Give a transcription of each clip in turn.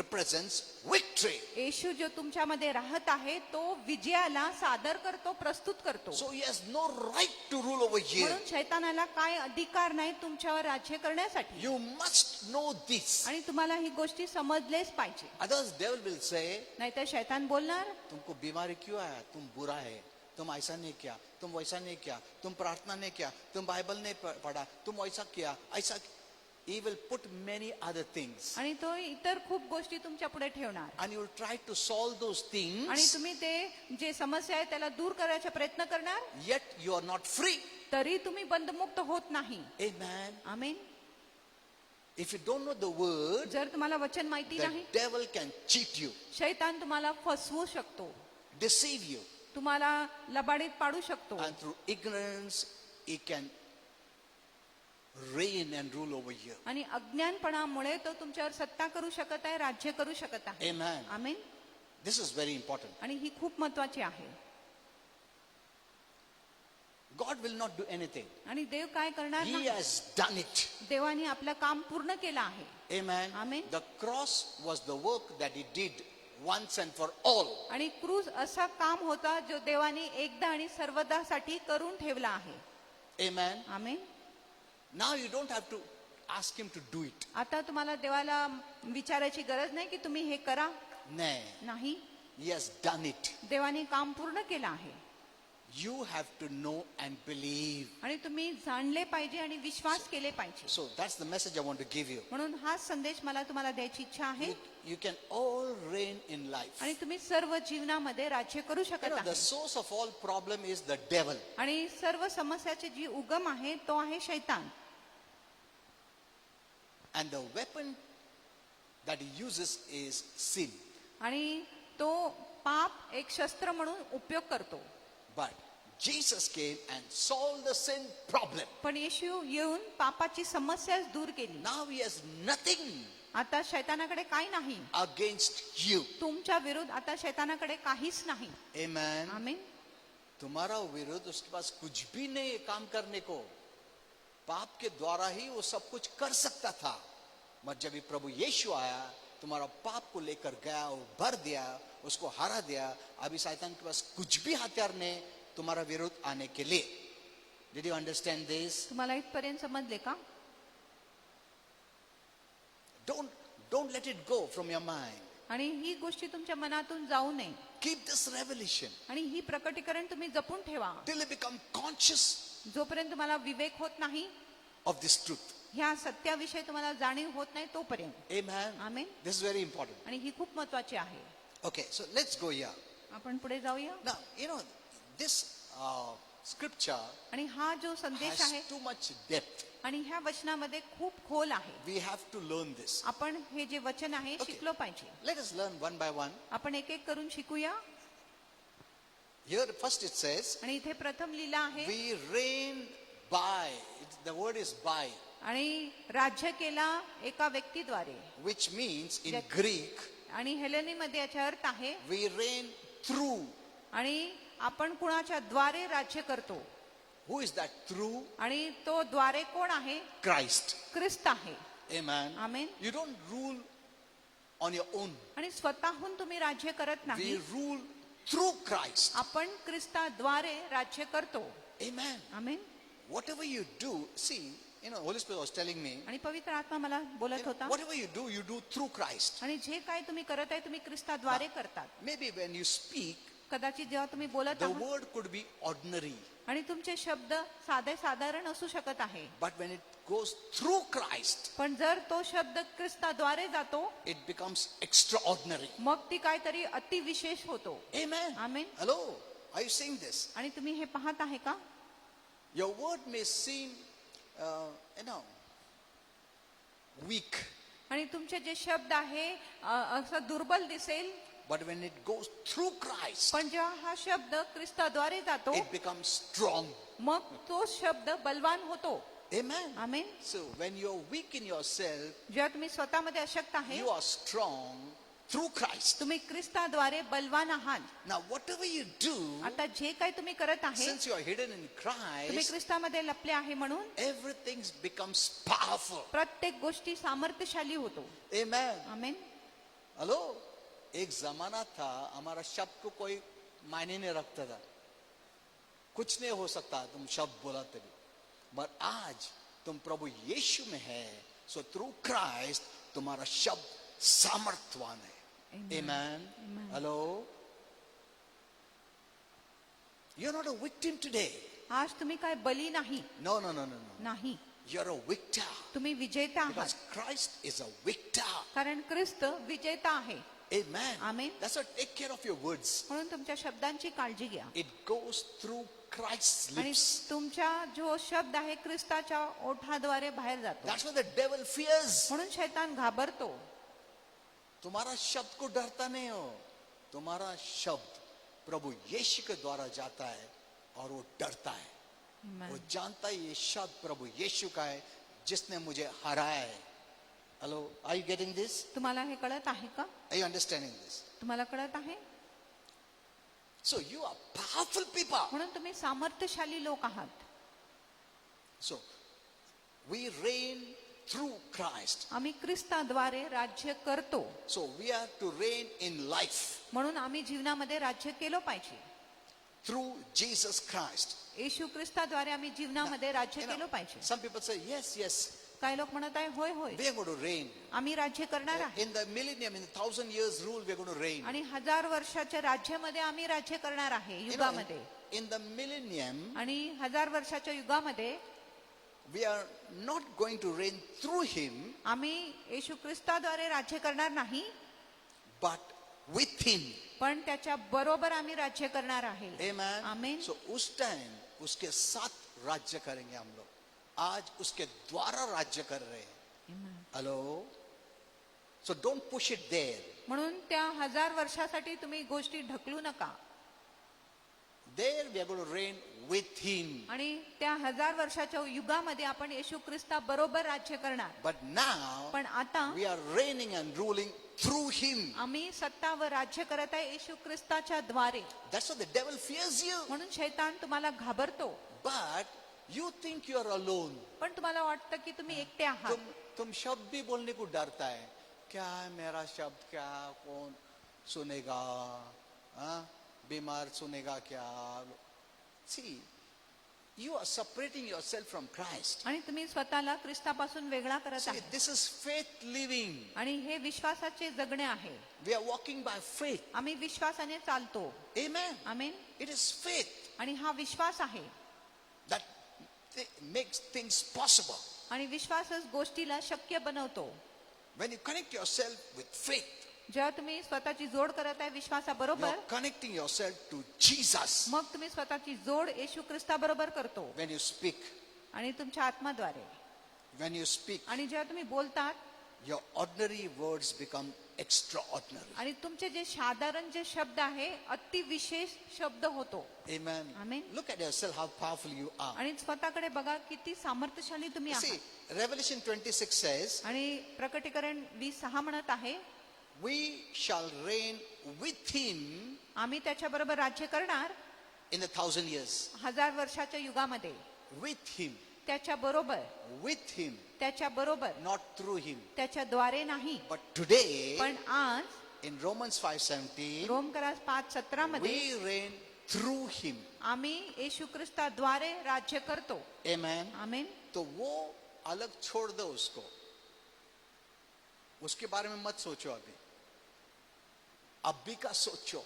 represents victory. येशू जो तुमच्यामध्ये राहत आहे तो विजयाला सादर करतो, प्रस्तुत करतो. So he has no right to rule over here. म्हणून शैतानाला काय अधिकार नाही तुमच्यावर राज्य करण्यासाठी. You must know this. आणि तुम्हाला ही गोष्टी समजलेच पाहिजे. Others devil will say, नाहीतर शैतान बोलणार, तुमको बीमारी क्यों आया, तुम बुरा है, तुम ऐसा नहीं किया, तुम वैसा नहीं किया, तुम प्रार्थना नहीं किया, तुम बाइबल नहीं पढ़ा, तुम ऐसा किया, ऐसा. He will put many other things. आणि तो इतर खूप गोष्टी तुमच्या पुढे ठेवणार. And you will try to solve those आणि things. तुम्ही ते जे समस्या आहे त्याला दूर करायचा प्रयत्न करणार. Yet you are not free. तरी तुम्ही बंधमुक्त होत नाही. Amen. Amen. If you don't know the word, जर तुम्हाला वचन माहिती the नाही, devil can cheat you, शैतान तुम्हाला फसवू शकतो, deceive you. तुम्हाला लबाडीत पाडू शकतो. And through ignorance, he can reign and rule over you. आणि अज्ञानपणामुळे तो तुमच्यावर सत्ता करू शकत आहे, राज्य करू शकत आहे. Amen. Amen. This is very important. आणि ही खूप महत्वाची आहे. God will not do anything. आणि देव काय करणार He नाही. has done it. देवाने आपलं काम पूर्ण केलं आहे. Amen. Amen. The cross was the work that he did once and for all. आणि क्रूज असा काम होता जो देवाने एकदा आणि सर्वदासाठी करून ठेवला आहे. Amen. Amen. Now you don't have to ask him to do it. आता तुम्हाला देवाला विचारायची गरज नाही की तुम्ही हे करा. नाही. He has done it. देवाने काम पूर्ण केलं आहे. You have to know and believe. आणि तुम्ही जाणले पाहिजे आणि विश्वास केले पाहिजे. So that's the message I want to give you. म्हणून हा संदेश मला तुम्हाला द्यायची इच्छा आहे. You can all reign in life. आणि तुम्ही सर्व जीवनामध्ये राज्य करू You शकत know, the आहे. source of all problem is the devil. आणि सर्व समस्याची जी उगम आहे तो आहे शैतान. And the weapon that he uses is sin. आणि तो पाप एक शस्त्र म्हणून उपयोग करतो. But Jesus came and solved the sin problem. पण येशू येऊन पापाची समस्याच दूर केली. Now he has nothing आता शैतानाकडे काही नाही. against you. तुमच्या विरुद्ध आता शैतानाकडे काहीच नाही. Amen. आमेन. तुम्हारा विरुद्ध उसके पास कुछ भी नहीं है काम करने को. पाप के द्वारा ही वो सब कुछ कर सकता था. मगर जब ये प्रभु यीशु आया, तुम्हारा पाप को लेकर गया और भर दिया, उसको हरा दिया. अभी शैतान के पास कुछ भी हथियार नहीं तुम्हारा विरुद्ध आने के लिए. Did you understand this? तुम्हाला इथपर्यंत समजले का? Don't let it go from your mind. आणि ही गोष्टी तुमच्या मनातून जाऊ नये. Keep this revelation आणि ही प्रकटीकरण तुम्ही जपून ठेवा. till you become conscious जोपर्यंत तुम्हाला विवेक होत नाही, of this truth. ह्या सत्याविषयी तुम्हाला जाणीव होत नाही तोपर्यंत. Amen. Amen. This is very important. आणि ही खूप महत्वाची आहे. Okay, so let's go here. आपण पुढे जाऊया. Now, you know, this scripture आणि हा जो संदेश आहे has too much depth. आणि ह्या वचनामध्ये खूप खोल आहे. We have to learn this. आपण हे जे वचन आहे Okay. शिकलो पाहिजे. Let us learn one by one. आपण एक एक करून शिकूया. Here first it says, आणि इथे प्रथम लिहिलं आहे, we reign by. The word is by, आणि राज्य केला एका व्यक्तीद्वारे. which means in That- Greek, आणि हेलेनीमध्ये याचा अर्थ आहे, we reign through. आणि आपण कुणाच्या द्वारे राज्य करतो. Who is that through? आणि तो द्वारे कोण आहे? Christ. ख्रिस्त आहे. Amen. Amen. You don't rule on your own. आणि स्वतःहून तुम्ही राज्य करत We नाही. rule through Christ. आपण ख्रिस्ताद्वारे राज्य करतो. Amen. Amen. Whatever you do, see, you know, Holy Spirit was telling me, आणि पवित्र आत्मा मला बोलत होता, whatever you do through Christ. आणि जे काय तुम्ही करत आहे तुम्ही ख्रिस्ताद्वारे करतात. Maybe when you speak, कदाचित जेव्हा तुम्ही बोलत the आहात word could be ordinary. आणि तुमचे शब्द साधे साधारण असू शकत आहे, But when it goes through Christ, पण जर तो शब्द ख्रिस्ताद्वारे जातो it becomes extraordinary. मग ती काहीतरी अतिविशेष होतो. Amen. Amen. Hello. Are you seeing this? आणि तुम्ही हे पाहत आहे का? Your word may seem, weak. आणि तुमचे जे शब्द आहे असं दुर्बल दिसेल, But when it goes through Christ, पण जेव्हा हा शब्द ख्रिस्ताद्वारे जातो it becomes strong. मग तो शब्द बलवान होतो. Amen. Amen. So when you're weak in yourself, जेव्हा तुम्ही स्वतःमध्ये अशक्त आहे, you are strong through Christ. तुम्ही ख्रिस्ताद्वारे बलवान आहात. Now whatever you do, आता जे काही तुम्ही करत आहे, since you are hidden in तुम्ही Christ, ख्रिस्तामध्ये लपले आहे म्हणून everything becomes powerful. प्रत्येक गोष्टी सामर्थ्यशाली होतो. Amen. आमेन. हेलो, एक जमाना था हमारा शब्द को कोई मायने नहीं रखता था, कुछ नहीं हो सकता तुम शब्द बोला तभी, पर आज तुम प्रभु यीशु में है, सो थ्रू क्राइस्ट तुम्हारा शब्द सामर्थ्यवान है. Amen. Hello, you're not a victim today. आज तुम्ही काय बली नाही. No. नाही, You're a victor. तुम्ही विजेता Because आहात. Christ is a victor. कारण ख्रिस्त विजेता आहे. Amen. Amen. That's why take care of your words. म्हणून तुमच्या शब्दांची काळजी घ्या. It goes through Christ's आणि lips. तुमच्या जो शब्द आहे ख्रिस्ताच्या ओठाद्वारे बाहेर जातो. That's why the devil fears. म्हणून शैतान घाबरतो. तुम्हारा शब्द को डरता नहीं हो, तुम्हारा शब्द प्रभु यीशु के द्वारा जाता है और वो डरता है. वो जानता है ये शब्द प्रभु यीशु का है जिसने मुझे हराया है. Hello, are you getting this? तुम्हाला हे कळत आहे का? Are you understanding this? तुम्हाला कळत आहे? So you are powerful people. म्हणून तुम्ही सामर्थ्यशाली लोक आहात. So we reign through Christ. आम्ही ख्रिस्ताद्वारे राज्य करतो. So we are to reign in life म्हणून आम्ही जीवनामध्ये राज्य केलं पाहिजे. through Jesus Christ. येशू ख्रिस्ताद्वारे आम्ही जीवनामध्ये राज्य You know, केलं पाहिजे. some people say yes, काही लोक म्हणत आहे होय होय we are going to reign. आम्ही राज्य करणार आहे. In the millennium, in the 1,000 years rule, we are going to reign. आणि 1000 वर्षाच्या राज्यामध्ये आम्ही राज्य करणार आहे You know, युगामध्ये. in the millennium, आणि 1000 वर्षाच्या युगामध्ये we are not going to reign through him, आम्ही येशू ख्रिस्ताद्वारे राज्य करणार नाही, but with him. पण त्याच्या बरोबर आम्ही राज्य करणार आहे. Amen. आमेन. So उस टाइम उसके साथ राज्य करेंगे हम लोग. आज उसके द्वारा राज्य कर रहे हैं. Hello, so don't push it there. म्हणून त्या 1000 वर्षासाठी तुम्ही गोष्टी ढकलू नका. There we are going to reign with him. आणि त्या 1000 वर्षाच्या युगामध्ये आपण येशू ख्रिस्ता बरोबर राज्य करणार. But now पण आता we are reigning and ruling through him. आम्ही सत्ता व राज्य करत आहे येशू ख्रिस्ताच्या द्वारे. That's why the devil fears you. म्हणून शैतान तुम्हाला घाबरतो. But you think you are alone. पण तुम्हाला वाटतं की तुम्ही एकटे आहात. तुम शब्द भी बोलने को डरता है. क्या है मेरा शब्द, क्या कौन सुनेगा, हाँ? बीमार सुनेगा क्या? See, you are separating yourself from Christ. आणि तुम्ही स्वतःला ख्रिस्तापासून वेगळा करत See, आहात. this is faith living. आणि हे विश्वासाचे जगणे आहे. We are walking by faith. आम्ही विश्वासाने चालतो. Amen. Amen. It is faith आणि हा विश्वास आहे. that makes things possible. आणि विश्वासच गोष्टीला शक्य बनवतो. When you connect yourself with faith, जेव्हा तुम्ही स्वतःची जोड करत आहे you विश्वासाबरोबर, are connecting yourself to Jesus. मग तुम्ही स्वतःची जोड येशू ख्रिस्ताबरोबर करतो. When you speak, आणि तुमच्या आत्माद्वारे. when you speak, आणि जेव्हा तुम्ही बोलतात, your ordinary words become extraordinary. आणि तुमचे जे साधारण जे शब्द आहे अति विशेष शब्द होतो. Amen. Amen. Look at yourself, how powerful you are. आणि स्वतःकडे बघा किती सामर्थ्यशाली तुम्ही See, आहात. Revelation 26 says, आणि प्रकटीकरण 20:6 म्हणत आहे, we shall reign with him आम्ही त्याच्या बरोबर राज्य करणार in the 1,000 years. 1000 वर्षाच्या युगामध्ये. With him, त्याच्या बरोबर, with him, त्याच्या बरोबर, not through him. त्याच्या द्वारे नाही. But today, पण आज in Romans 5:17, रोमकरास 5:17 मध्ये we reign through him. आम्ही येशू ख्रिस्ताद्वारे राज्य करतो. Amen. आमेन. तो वो अलग छोड़ दो उसको, उसके बारे में मत सोचो अभी का सोचो.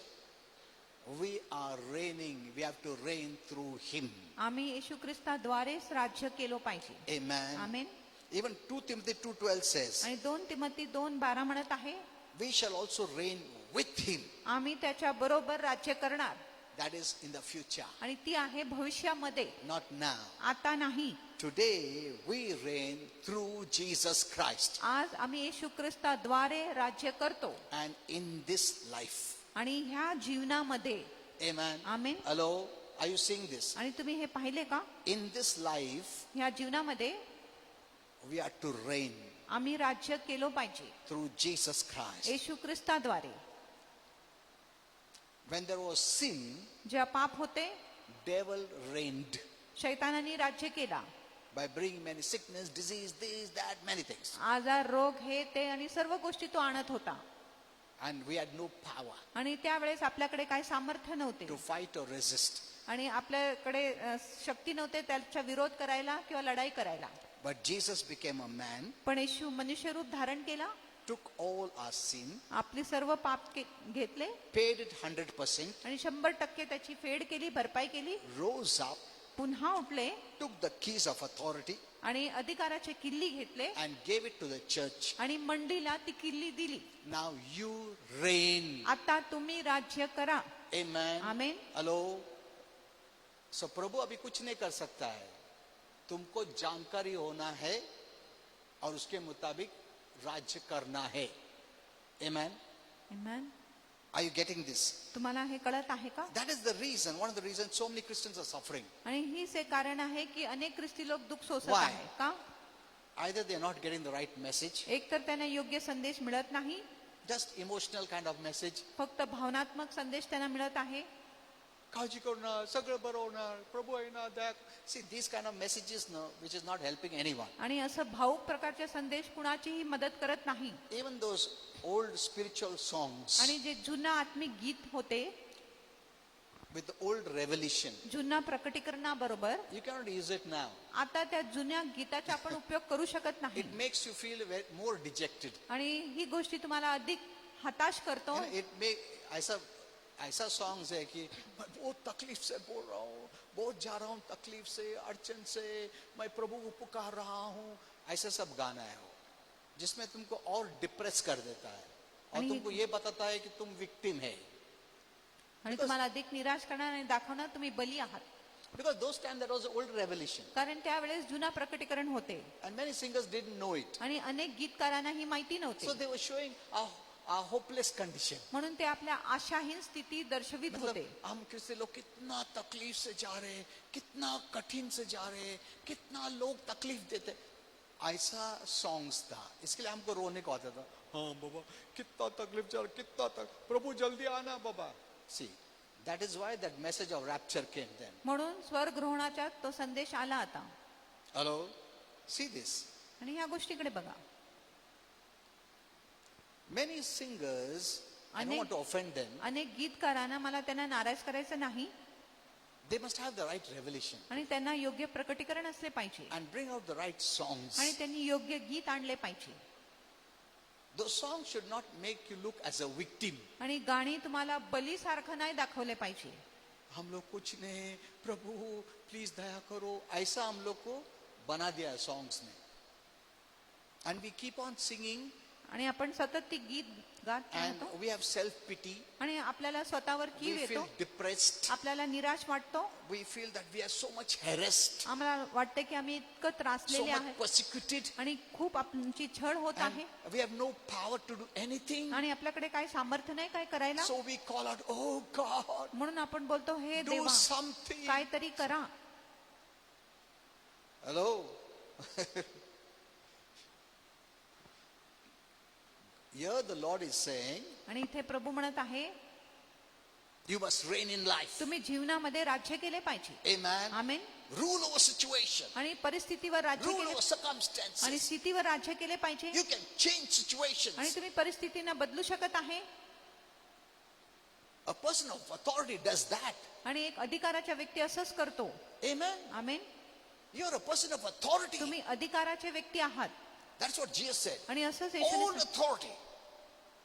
We are reigning. We have to reign through him. आम्ही येशू ख्रिस्ताद्वारेच राज्य केलं पाहिजे. Amen. आमेन. Even 2 Timothy 2:12 says, आणि 2 तिमोथी 2:12 म्हणत आहे, we shall also reign with him. आम्ही त्याच्या बरोबर राज्य करणार. That is in the future, आणि ती आहे भविष्यामध्ये, not now. आता नाही. Today we reign through Jesus Christ. आज आम्ही येशू ख्रिस्ताद्वारे राज्य करतो. And in this life. आणि ह्या जीवनामध्ये. Amen. Amen. Hello, are you seeing this? आणि तुम्ही हे पाहिले का? In this life, ह्या जीवनामध्ये we are to reign आम्ही राज्य केलं पाहिजे through Jesus Christ. Yeshu ख्रिस्ताद्वारे. When there was sin, जेव्हा पाप होते, devil reigned शैतानाने राज्य केला. by bringing many sickness, disease, this, that, many things. आजार, रोग, हे ते आणि सर्व गोष्टी तो आणत होता. And we had no power आणि त्यावेळेस आपल्याकडे काय सामर्थ्य नव्हते to fight or resist. आणि आपल्याकडे शक्ती नव्हते त्याचा विरोध करायला किंवा लढाई करायला. But Jesus became a man, पण येशू मनुष्य रूप धारण केला, took all our sin, आपली सर्व पाप घेतले paid it 100%, आणि 100% त्याची फेड केली, भरपाई केली, rose up, पुन्हा उठले took the keys of authority आणि अधिकाराचे किल्ली घेतले and gave it to the church. आणि मंडळीला ती किल्ली दिली. Now you reign. आता तुम्ही राज्य करा. Amen. आमेन. हेलो. सो प्रभु अभी कुछ नहीं कर सकता है. तुमको जानकारी होना है और उसके मुताबिक राज्य करना है. Amen. Amen. Are you getting this? तुम्हाला हे कळत आहे का? That is the reason, one of the reasons so many Christians are suffering. आणि हीच एक कारण आहे की अनेक ख्रिस्ती लोक दुःख सोसत Why? आहे. का? Either they are not getting the right message, एक तर त्यांना योग्य संदेश मिळत नाही, just emotional kind of message. फक्त भावनात्मक संदेश त्यांना मिळत आहे. काळजी करू नका, सगळं बरं होणार, प्रभू आहे ना, दया. See, these kind of messages, no, which is not helping anyone. आणि असं भावुक प्रकारचे संदेश कुणाचीही मदत करत नाही. Even those old spiritual songs आणि जे जुना आत्मिक गीत होते, with the old revelation, जुना प्रकटीकरणाबरोबर you cannot use it now. आता त्या जुन्या गीताचा आपण उपयोग करू शकत नाही. It makes you feel more dejected. आणि ही गोष्टी तुम्हाला अधिक हताश करतो. You know, it may ऐसा सॉन्ग्स है कि मैं बहुत तकलीफ से बोल रहा हूँ, बहुत जा रहा हूँ तकलीफ से, अड़चन से, मैं प्रभु को पुकार रहा हूँ. ऐसा सब गाना है वो, जिसमें तुमको और डिप्रेस कर देता है और तुमको ये बताता है कि तुम विक्टिम है. आणि तुम्हाला अधिक निराश करणार आणि दाखवणार तुम्ही बली आहात. Because those time there was old revelation कारण त्यावेळेस जुना प्रकटीकरण होते and many singers didn't know it. आणि अनेक गीतकारांना ही माहिती So नव्हती. they were showing a hopeless condition. म्हणून ते आपल्या आशाहीन स्थिती दर्शवित होते. मतलब हम क्रिस्ती लोग कितना तकलीफ से जा रहे हैं, कितना कठिन से जा रहे हैं, कितना लोग तकलीफ देते, ऐसा सॉन्ग्स था. इसके लिए हमको रोने को आता था. हाँ बाबा कितना तकलीफ जा रहा, कितना प्रभु जल्दी आना बाबा. See, that is why that message of rapture came then. म्हणून स्वर्गग्रहणाचा तो संदेश आला आता. Hello, see this. आणि ह्या गोष्टीकडे बघा. Many singers, I don't want to offend them, अनेक गीतकारांना मला त्यांना नाराज करायचं नाही, they must have the right revelation आणि त्यांना योग्य प्रकटीकरण असले पाहिजे and bring out the right songs. आणि त्यांनी योग्य गीत आणले पाहिजे. Those songs should not make you look as a victim. आणि गाणी तुम्हाला बलीसारखं नाही दाखवले पाहिजे. हम लोग कुछ नहीं, प्रभु प्लीज दया करो, ऐसा हम लोग को बना दिया सॉन्ग्स ने. And we keep on singing आणि आपण सतत ती गीत गात and राहतो we have self pity. आणि आपल्याला स्वतःवर कीव We येतो, feel depressed. आपल्याला निराश वाटतो, We feel that we are so much harassed, आम्हाला वाटते की आम्ही इतकं so त्रासलेले much आहे persecuted, आणि खूप आमची छळ होत and आहे we have no power to do anything. आणि आपल्याकडे काही सामर्थ्य नाही काय करायला. So we call out, oh God, म्हणून आपण बोलतो हे do देवा something. काहीतरी करा. Hello. Here the Lord is saying, आणि इथे प्रभू म्हणत आहे you must reign in life. तुम्ही जीवनामध्ये राज्य केले पाहिजे. Amen. आमेन. Rule over situation. आणि परिस्थितीवर राज्य Rule केले over आणि circumstances. स्थितीवर राज्य केले पाहिजे. You can change आणि situations. तुम्ही परिस्थितींना बदलू शकत आहे. A person of authority does that. आणि एक अधिकाराच्या व्यक्ती असंच करतो. Amen. Amen. You're a person of authority. तुम्ही अधिकाराचे व्यक्ती आहात. That's what Jesus said. आणि असंच All येशूने authority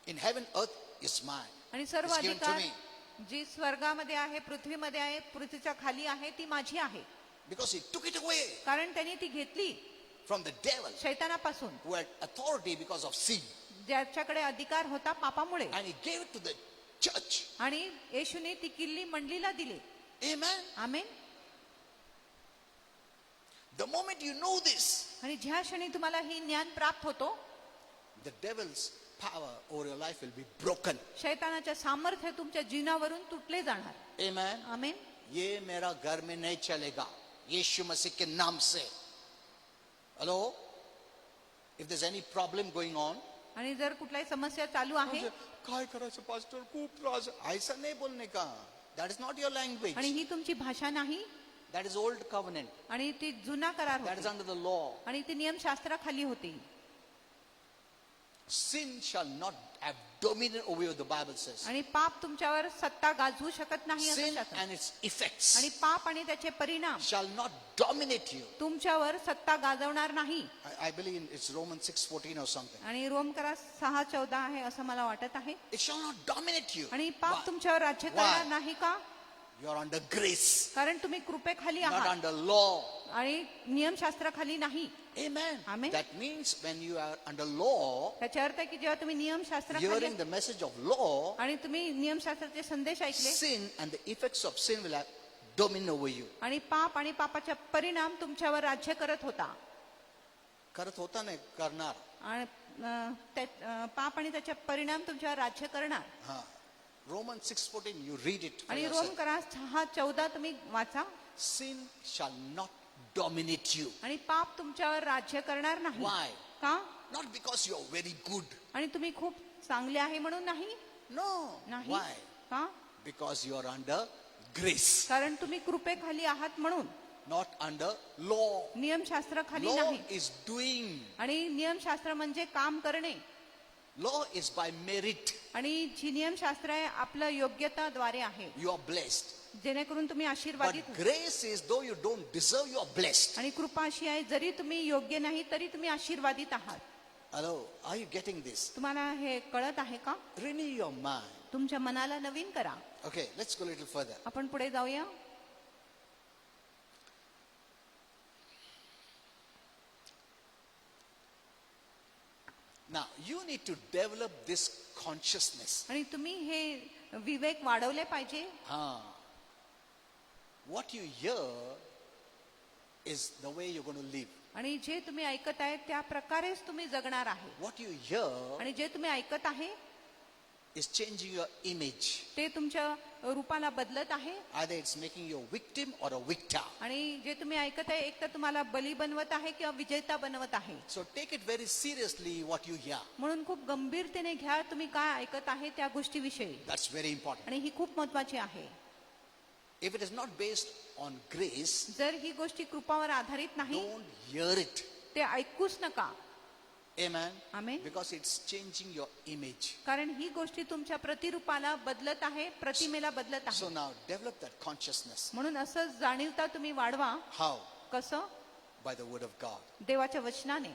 in heaven, earth is mine. आणि सर्व It's given to अधिकार me. जी स्वर्गामध्ये आहे, पृथ्वीमध्ये आहे, पृथ्वीच्या खाली आहे, ती माझी आहे. Because he took it away कारण त्यांनी ती घेतली from the devil शैतानापासून, who had authority because of sin. ज्याच्याकडे अधिकार होता पापामुळे, And he gave it to the church. आणि येशूने ती किल्ली मंडळीला दिली. Amen. Amen. The moment you know this, आणि ज्या क्षणी तुम्हाला ही ज्ञान प्राप्त होतो, the devil's power over your life will be broken. शैतानाच्या सामर्थ्य तुमच्या जीवनावरून तुटले जाणार. Amen. आमेन. ये मेरा घर में नहीं चलेगा, यीशु मसीह के नाम से. Hello? If there's any problem going on, आणि जर कुठल्याही समस्या चालू आहे काय करायचं पास्टर, खूप त्रास, ऐसा नहीं बोलने का. That is not your language. आणि ही तुमची भाषा नाही, That is old covenant. आणि ती जुना करार That is होती under the law. आणि ती नियमशास्त्राखाली होती. Sin shall not have dominion over you, the Bible says. आणि पाप तुमच्यावर सत्ता गाजवू शकत नाही असं Sin शास्त्र. and its effects आणि पाप आणि त्याचे परिणाम shall not dominate you. तुमच्यावर सत्ता गाजवणार नाही. I believe it's Romans 6:14 or something. आणि रोमकरा 6:14 आहे असं मला वाटत आहे. It shall not dominate you. आणि Why? पाप तुमच्यावर राज्य Why? करणार नाही का? You are under grace, कारण तुम्ही कृपेखाली not आहात under law. आणि नियमशास्त्राखाली नाही. Amen. Amen. That means when you are under law, त्याचा अर्थ आहे की जेव्हा तुम्ही नियमशास्त्राखाली hearing the message of law, आणि तुम्ही नियमशास्त्राचे संदेश ऐकले sin and the effects of sin will have dominion over you. आणि पाप आणि पापाचा परिणाम तुमच्यावर राज्य करत होता. करत होता नाही, करणार. आणि पाप आणि त्याचा परिणाम तुमच्यावर राज्य करणार. हा. Romans 6:14, you read it for आणि yourself. रोमकरा 6:14 तुम्ही वाचा. Sin shall not dominate you. आणि पाप तुमच्यावर राज्य करणार नाही. Why? का? Not because you are very good. आणि तुम्ही खूप चांगले आहे म्हणून नाही. No. नाही. Why? का? Because you are under grace, कारण तुम्ही कृपेखाली आहात म्हणून. not under law. नियमशास्त्राखाली Law नाही. is doing. आणि नियमशास्त्र म्हणजे काम करणे. Law is by merit. आणि जी नियमशास्त्र आहे आपलं योग्यताद्वारे आहे You are blessed. जेणेकरून तुम्ही But आशीर्वादित होता. grace is, though you don't deserve, you are blessed. आणि कृपा अशी आहे जरी तुम्ही योग्य नाही तरी तुम्ही आशीर्वादित आहात. Hello, are you getting this? तुम्हाला हे कळत आहे का? Renew your mind. तुमच्या मनाला नवीन करा. Okay, let's go a little further. आपण पुढे जाऊया. Now, you need to develop this consciousness. आणि तुम्ही हे विवेक वाढवले पाहिजे. What you hear is the way you're going to live. आणि जे तुम्ही ऐकत आहे त्या प्रकारेच तुम्ही जगणार आहे. What you hear आणि जे तुम्ही ऐकत आहे is changing your image. ते तुमच्या रूपाला बदलत आहे. Either it's making you a victim or a victor. आणि जे तुम्ही ऐकत आहे एक तर तुम्हाला बली बनवत आहे किंवा विजेता बनवत आहे. So take it very seriously what you hear. म्हणून खूप गंभीरतेने घ्या तुम्ही काय ऐकत आहे त्या गोष्टीविषयी. That's very important. आणि ही खूप महत्वाची आहे. If it is not based on grace, जर ही गोष्टी कृपावर आधारित नाही don't hear it. ते ऐकूच नका. Amen. Amen. Because it's changing your image. कारण ही गोष्टी तुमच्या प्रतिरूपाला बदलत आहे, प्रतिमेला बदलत So आहे. now develop that consciousness. म्हणून असं जाणीवता तुम्ही वाढवा. How? कसं? By the word of God. देवाच्या वचनाने.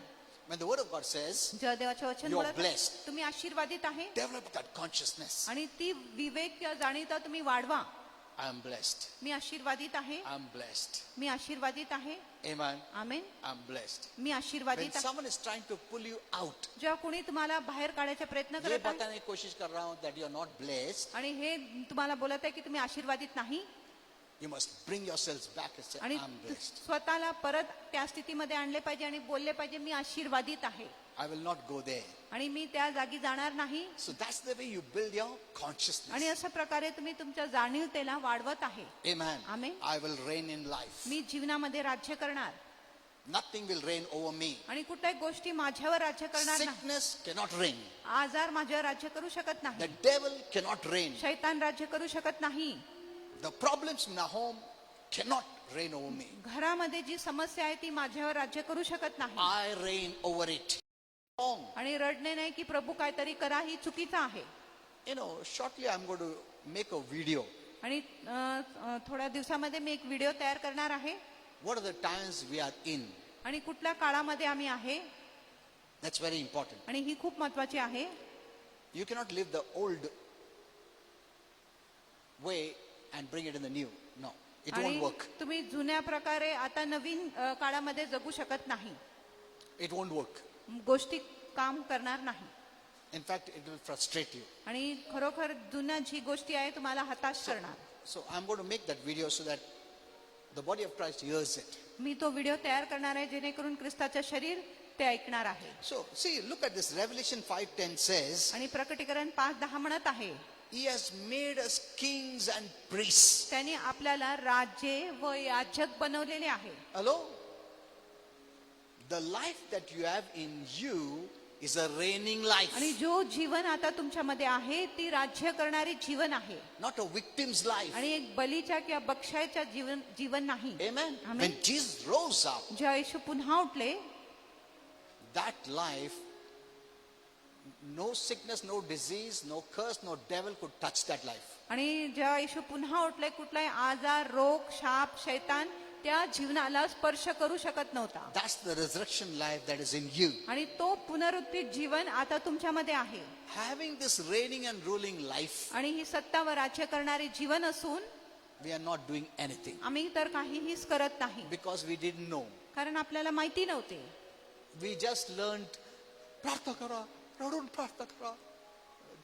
When the word of God says, जेव्हा देवाचे वचन You are बोलत blessed. तुम्ही आशीर्वादित आहे. develop that consciousness. आणि ती विवेक किंवा जाणीवता तुम्ही वाढवा. I am blessed. मी आशीर्वादित आहे. I am blessed. मी आशीर्वादित आहे. Amen. Amen. I am blessed. Me When आशीर्वादित आहे. someone is trying to pull you out, जेव्हा कोणी तुम्हाला बाहेर काढायचा प्रयत्न ये करत आहे बताने की कोशिश कर रहा हूं that you are not blessed, आणि हे तुम्हाला बोलत आहे की तुम्ही आशीर्वादित नाही you must bring yourselves back and say, आणि I am blessed. स्वतःला परत त्या स्थितीमध्ये आणले पाहिजे आणि बोलले पाहिजे मी आशीर्वादित आहे I will not go there. आणि मी त्या जागी जाणार नाही. So that's the way you build your आणि consciousness. अशा प्रकारे तुम्ही तुमच्या जाणीवतेला वाढवत आहे. Amen. Amen. I will reign in life. मी जीवनामध्ये राज्य करणार Nothing will reign over me. आणि कुठल्याही गोष्टी माझ्यावर राज्य करणार नाही. Sickness cannot reign. आजार माझ्यावर राज्य करू शकत The नाही. devil cannot reign. शैतान राज्य करू शकत नाही. The problems in our home cannot reign over me. घरामध्ये जी समस्या आहे ती माझ्यावर राज्य करू शकत नाही. I reign over it. Wrong. आणि रडणे नाही की प्रभू काहीतरी करा ही चुकीचं आहे. You know, shortly I'm going to make a video. आणि थोड्या दिवसामध्ये मी एक व्हिडिओ तयार करणार आहे. What are the times we are in? आणि कुठल्या काळामध्ये आम्ही आहे That's very important. आणि ही खूप महत्वाची आहे. You cannot live the old way and bring it in the new. No, it won't आणि work. तुम्ही जुन्या प्रकारे आता नवीन काळामध्ये जगू शकत नाही. It won't work. गोष्टी काम करणार नाही. In fact, it will frustrate you. आणि खरोखर जुन्या जी गोष्टी आहे तुम्हाला हताश करणार. So I'm going to make that video so that the body of Christ hears it. मी तो व्हिडिओ तयार करणार आहे जेणेकरून ख्रिस्ताचे शरीर ते ऐकणार आहे. So see, look at this. Revelation 5:10 says, आणि प्रकटीकरण 5:10 म्हणत आहे He has made us kings and priests. त्यांनी आपल्याला राजे व याजक बनवलेले आहे. Hello? The life that you have in you is a reigning life, आणि जो जीवन आता तुमच्यामध्ये आहे ती राज्य करणारी जीवन आहे. not a victim's life. आणि एक बलीच्या किंवा बक्षायच्या जीवन नाही. Amen. Amen. When Jesus rose up, जेव्हा येशू पुन्हा उठले that life No sickness, no disease, no curse, no devil could touch that life. आणि जेव्हा येशू पुन्हा उठले, कुठलाही आजार, रोग, शाप, शैतान त्या जीवनाला स्पर्श करू शकत नव्हता. That's the resurrection life that is in you. आणि तो पुनरुत्थित जीवन आता तुमच्यामध्ये आहे. Having this reigning and ruling life, आणि ही सत्ता व राज्य करणारे जीवन असून we are not doing anything आम्ही तर काहीहीच करत नाही, because we didn't know. कारण आपल्याला माहिती नव्हते. We just learned, प्रार्थना करा, रडून प्रार्थना करा,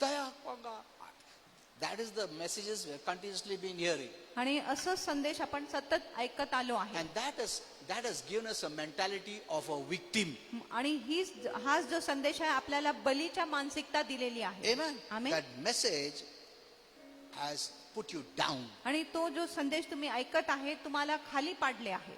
दया मागा. That is the messages we have continuously been hearing. आणि असं संदेश आपण सतत ऐकत आलो आहे. And that has given us a mentality of a victim. आणि हाच जो संदेश आहे आपल्याला बलीच्या मानसिकता दिलेली आहे. Amen. Amen. That message has put you down. आणि तो जो संदेश तुम्ही ऐकत आहे तुम्हाला खाली पाडले आहे.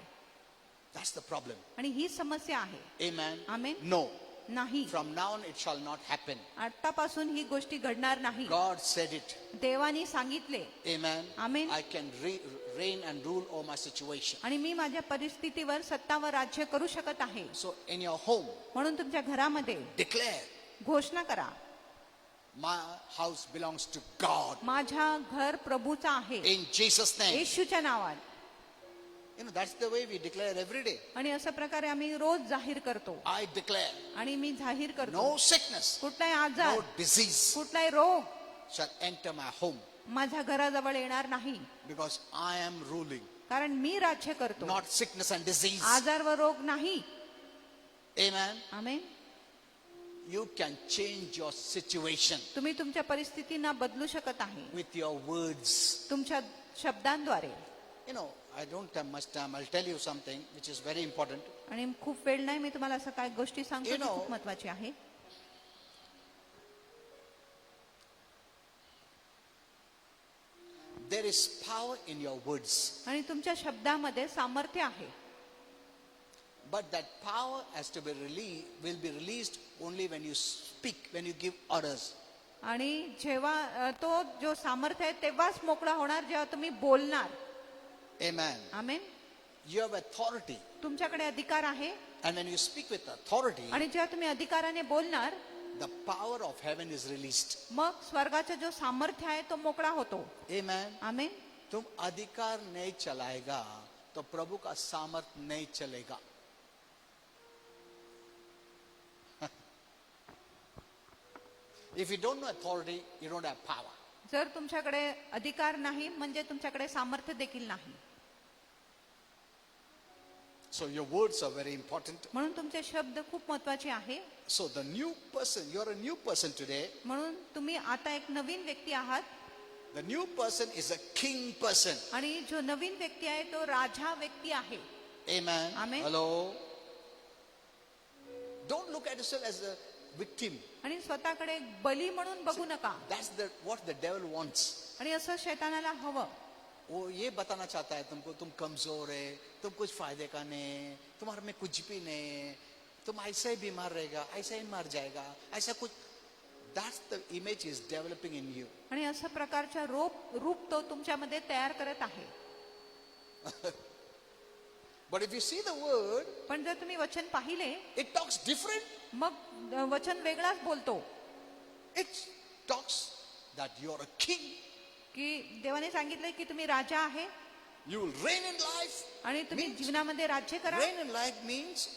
That's the problem. आणि ही समस्या आहे. Amen. Amen. No. नाही, From now on it shall not happen. आतापासून ही गोष्टी घडणार नाही. God said it. देवानी सांगितले. Amen. Amen. I can reign and rule over my situation. आणि मी माझ्या परिस्थितीवर सत्ता व राज्य करू शकत आहे. So in your home, म्हणून तुमच्या घरामध्ये declare, घोषणा करा, my house belongs to God. माझा घर प्रभूचा आहे. In Jesus' name. येशूच्या नावात. You know, that's the way we declare every day. आणि अशा प्रकारे आम्ही रोज जाहीर करतो. I declare, आणि मी जाहीर करतो, no sickness, कुठलाही no आजार, disease कुठलाही रोग shall enter my home माझ्या घराजवळ येणार नाही, because I am ruling. कारण मी राज्य करतो. Not sickness and disease. आजार व रोग नाही. Amen. Amen. You can change your situation तुम्ही तुमच्या परिस्थितींना बदलू शकत आहे with your words. तुमच्या शब्दांद्वारे. You know, I don't have much time. I'll tell you something which is very important. आणि खूप वेळ नाही, मी तुम्हाला असं काय गोष्टी सांगतो You जी know, खूप महत्वाची आहे. There is power in your words. आणि तुमच्या शब्दामध्ये सामर्थ्य आहे. But that power has to be will be released only when you speak, when you give orders. आणि जेव्हा तो जो सामर्थ्य आहे तेव्हाच मोकळा होणार जेव्हा तुम्ही बोलणार. Amen. Amen. You have authority. तुमच्याकडे अधिकार आहे. And when you speak with authority, आणि जेव्हा तुम्ही अधिकाराने बोलणार the power of heaven is released. मग स्वर्गाचा जो सामर्थ्य आहे तो मोकळा होतो. Amen. आमेन. तुम अधिकार नहीं चलाएगा तो प्रभु का सामर्थ नहीं चलेगा. If you don't know authority, you don't have power. जर तुमच्याकडे अधिकार नाही म्हणजे तुमच्याकडे सामर्थ्य देखील नाही. So your words are very important. म्हणून तुमचे शब्द खूप महत्वाचे आहे. So the new person, you're a new person today. म्हणून तुम्ही आता एक नवीन व्यक्ती आहात. The new person is a king person. आणि जो नवीन व्यक्ती आहे तो राजा व्यक्ती आहे. Amen. Amen. Hello. Don't look at yourself as a victim. आणि स्वतःकडे बली म्हणून बघू नका. That's what the devil wants. आणि असं शैतानाला हवं. वो ये बताना चाहता है तुमको, तुम कमजोर है, तुम कुछ फायदे का नहीं, तुम्हारे में कुछ भी नहीं, तुम ऐसे ही बीमार रहेगा, ऐसा ही मर जाएगा, ऐसा कुछ. That's the image is developing in you. आणि अशा प्रकारच्या रूप तो तुमच्यामध्ये तयार करत आहे. But if you see the word, पण जर तुम्ही वचन पाहिले it talks different. मग वचन वेगळाच बोलतो. It talks that you're a king. की देवाने सांगितलंय की तुम्ही राजा आहे. You will reign in life. आणि तुम्ही जीवनामध्ये राज्य करा. Reign in life means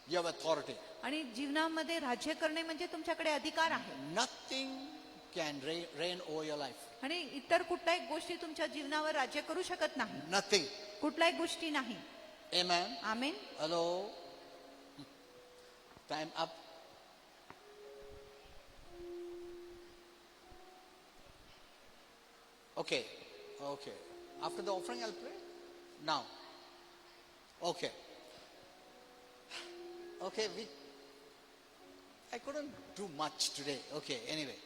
you have authority. आणि जीवनामध्ये राज्य करणे म्हणजे तुमच्याकडे अधिकार आहे. Nothing can reign over your life. आणि इतर कुठल्याही गोष्टी तुमच्या जीवनावर राज्य करू शकत नाही. Nothing. कुठल्याही गोष्टी नाही. Amen. Amen. Hello. Time up. Okay. After the offering, I'll pray. Now. Okay. I couldn't do much today. Okay, anyway.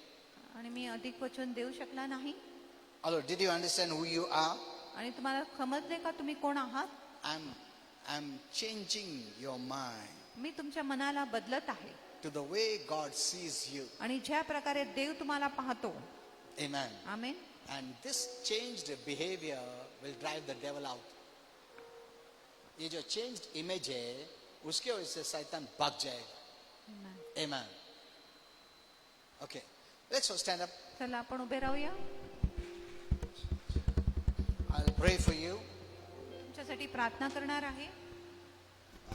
आणि मी अधिक वचन देऊ शकला नाही. Hello, did you understand who you are? आणि तुम्हाला समजले का तुम्ही कोण आहात? I'm changing your mind मी तुमच्या मनाला बदलत आहे. to the way God sees you. आणि ज्या प्रकारे देव तुम्हाला पाहतो. Amen. Amen. And this changed behavior will drive the devil out. ये जो changed image है उसके वजह से शैतान भाग जाएगा. Amen. Okay, let's all stand up. चला आपण उभे राहूया. I'll pray for you. तुमच्यासाठी प्रार्थना करणार आहे.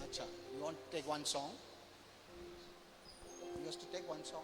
Acha, you want to take one song? You have to take one song.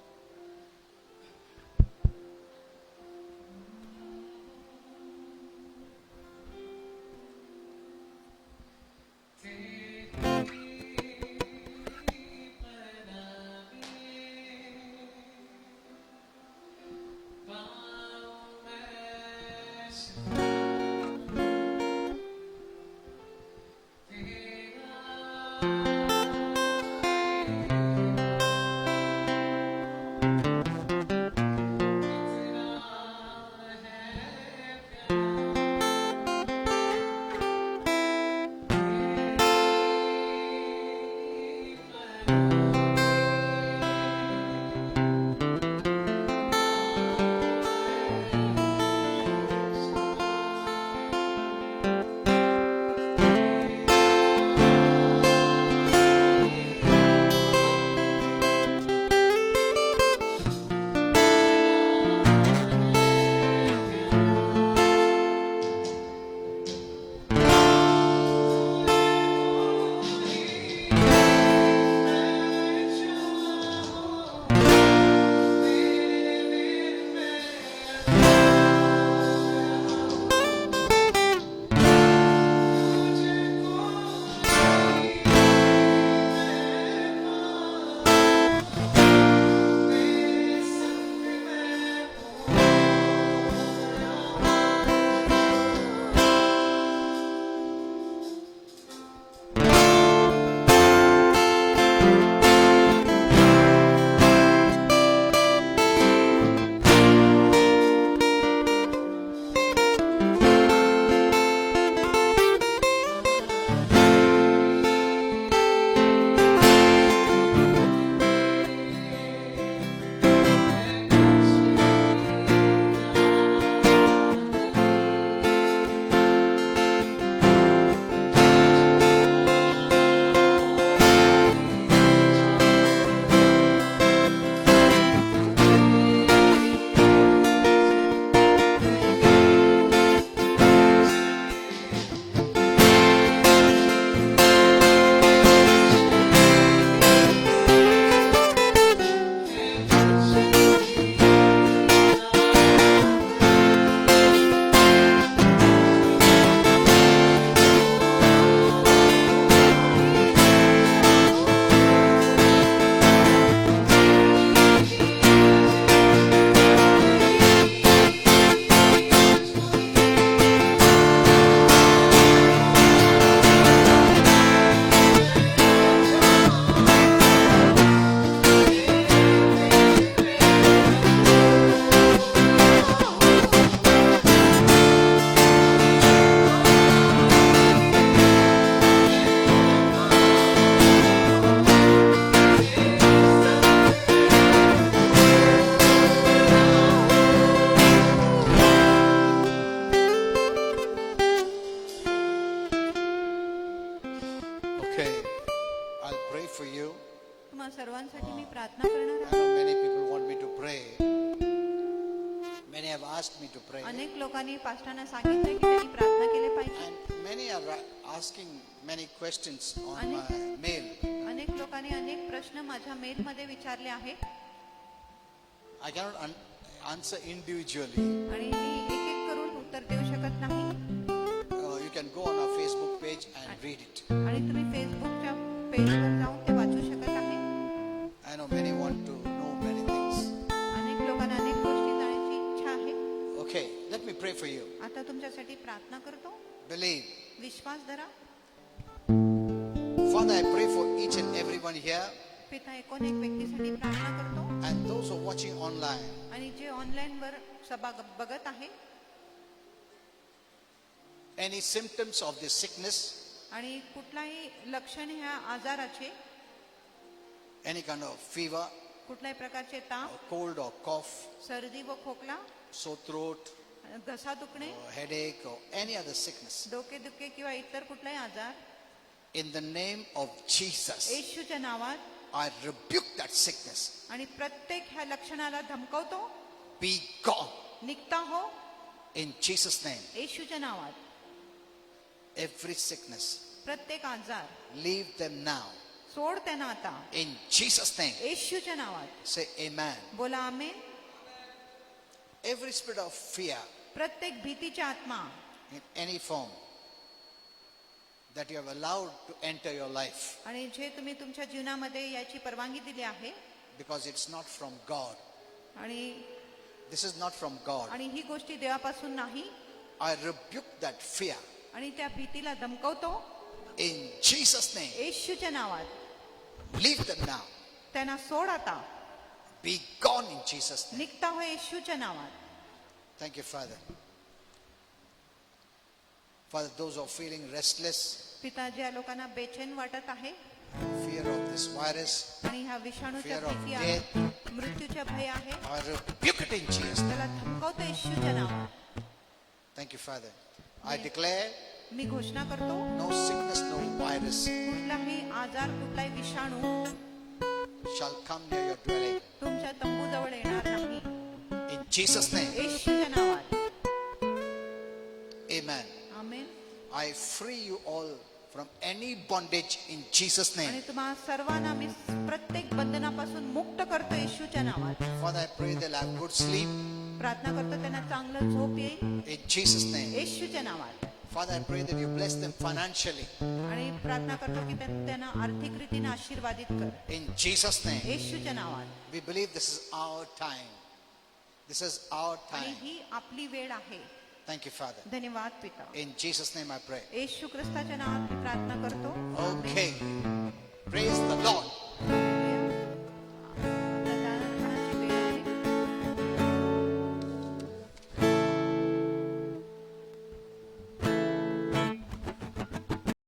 सर्वांसाठी मी प्रार्थना करणार I आहे. know many people want me to pray. Many have asked me to pray. अनेक लोकांनी पास्टरांना सांगितले की त्यांनी प्रार्थना केली पाहिजे. And many are asking many questions on Anek- my mail. अनेक लोकांनी अनेक प्रश्न माझ्या मेलमध्ये विचारले आहेत I cannot answer individually. आणि मी एक एक करून उत्तर देऊ शकत नाही. You can go on our Facebook page and read it. आणि तुम्ही फेसबुकच्या पेजवर जाऊन ते वाचू शकत आहे. I know many want to know many things. अनेक लोकांना अनेक गोष्टी जाण्याची इच्छा आहे. Okay, let me pray for you. आता तुमच्यासाठी प्रार्थना करतो. Believe. विश्वास धरा. Father, I pray for each and everyone here पिता एकूण एक व्यक्तीसाठी प्रार्थना करतो and those who are watching online. आणि जे ऑनलाईन वर सभा बघत आहे Any symptoms of this sickness, आणि कुठलाही लक्षण ह्या आजाराचे, any kind of fever, कुठल्याही प्रकारचे ताप, cold or cough, सर्दी व खोकला, sore throat, घसा दुखणे, or headache, or any other sickness, डोकेदुखे किंवा इतर कुठलाही आजार in the name of Jesus, येशूच्या नावात I rebuke that sickness. आणि प्रत्येक ह्या लक्षणाला धमकवतो. Be gone निघता हो in Jesus' name. येशूच्या नावात. Every sickness, प्रत्येक आजार leave them now सोड त्यांना आता in Jesus' name. येशूच्या नावात. Say amen. बोला आमेन. Every spirit of fear प्रत्येक भीतीच्या आत्मा in any form that you have allowed to enter your life आणि जे तुम्ही तुमच्या जीवनामध्ये याची परवानगी दिली आहे because it's not from God. आणि This is not from God. आणि ही गोष्टी देवापासून नाही I rebuke that fear आणि त्या भीतीला धमकवतो in Jesus' name. येशूच्या नावात. Leave them now. त्यांना सोड आता. Be gone in Jesus' name. निघता हो येशूच्या नावात. Thank you, Father. Father, those who are feeling restless, पिता ज्या लोकांना बेचैन वाटत आहे fear of this virus, आणि ह्या विषाणूच्या Fear of भीती आहे, मृत्यूच्या भय आहे, I rebuke it in Jesus' name. त्याला धमकवतो येशूच्या नावात. Thank you, Father. I declare मी घोषणा करतो no sickness, no virus कुठलाही आजार कुठलाही विषाणू shall come near your dwelling. तुमच्या तंबूजवळ येणार नाही In Jesus' name, येशूच्या नावात. amen. Amen. I free you all from any bondage in Jesus' आणि name. तुम्हा सर्वांना मी प्रत्येक बंधनापासून मुक्त करतो येशूच्या नावात. Father, I pray they'll have good sleep प्रार्थना करतो त्यांना चांगलं झोप येईल in Jesus' name. येशूच्या नावात. Father, I pray that you bless them financially आणि प्रार्थना करतो की त्यांना आर्थिक रीतीने आशीर्वादित कर in Jesus' name. येशूच्या नावात. We believe this is our time. This is our आणि time. ही आपली वेळ आहे. Thank you, Father. धन्यवाद पिता. In Jesus' name I pray. येशू ख्रिस्ताच्या नावात मी प्रार्थना करतो. Okay.